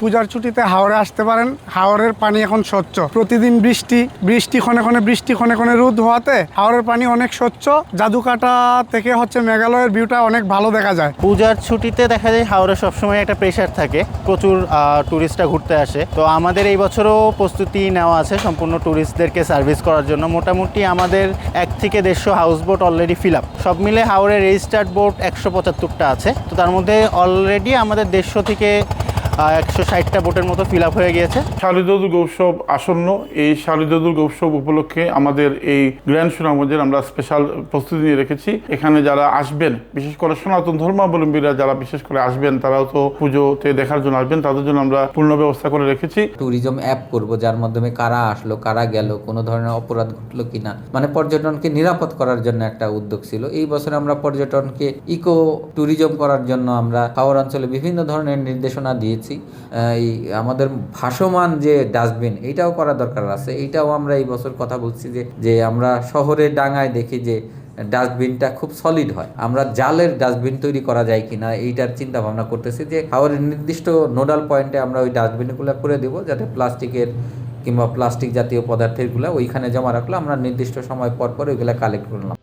পূজার ছুটিতে হাওড়ে আসতে পারেন। হাওড়ের পানি এখন স্বচ্ছ, প্রতিদিন বৃষ্টি ক্ষণে ক্ষণে রোদ হওয়াতে হাওড়ের পানি অনেক স্বচ্ছ। জাদুকাটা থেকে হচ্ছে মেঘালয়ের ভিউটা অনেক ভালো দেখা যায়। পূজার ছুটিতে দেখা যায় হাওড়ে সবসময় একটা প্রেশার থাকে, প্রচুর ট্যুরিস্টরা ঘুরতে আসে। তো আমাদের এই বছরও প্রস্তুতি নেওয়া আছে সম্পূর্ণ ট্যুরিস্টদেরকে সার্ভিস করার জন্য। মোটামুটি আমাদের 1 থেকে 150 house boat already fill up. সব মিলে হাওড়ে রেজিস্টার্ড বোট 175টা আছে। তো তার মধ্যে অলরেডি আমাদের 150 থেকে 160টা বোটের মতো ফিল আপ হয়ে গিয়েছে। শারদীয় দুর্গা উৎসব আসন্ন। এই শারদীয় দুর্গা উৎসব উপলক্ষে আমাদের এই গ্র্যান্ড সুনামগঞ্জের আমরা স্পেশাল প্রস্তুতি নিয়ে রেখেছি। এখানে যারা আসবেন, বিশেষ করে সনাতন ধর্মাবলম্বীরা যারা বিশেষ করে আসবেন, তারাও তো পুজোতে দেখার জন্য আসবেন, তাদের জন্য আমরা পূর্ণ ব্যবস্থা করে রেখেছি। ট্যুরিজম অ্যাপ করব, যার মাধ্যমে কারা আসলো, কারা গেল, কোনো ধরনের অপরাধ ঘটলো কিনা, মানে পর্যটনকে নিরাপদ করার জন্য একটা উদ্যোগ ছিল। এই বছর আমরা পর্যটনকে ইকো ট্যুরিজম করার জন্য আমরা হাওড় অঞ্চলে বিভিন্ন ধরনের নির্দেশনা দিয়েছি। এই আমাদের ভাসমান যে ডাস্টবিন, এইটাও করা দরকার আছে। এইটাও আমরা এই বছর কথা বলছি যে আমরা শহরে ডাঙায় দেখি যে ডাস্টবিনটা খুব সলিড হয়, আমরা জালের ডাস্টবিন তৈরি করা যায় কিনা এইটার চিন্তা ভাবনা করতেছি। যে হাওড়ের নির্দিষ্ট নোডাল পয়েন্টে আমরা ওই ডাস্টবিনগুলো করে দেবো, যাতে প্লাস্টিকের কিংবা প্লাস্টিক জাতীয় পদার্থেরগুলো ওইখানে জমা রাখলে আমরা নির্দিষ্ট সময় পর পর ওইগুলো কালেক্ট করলাম।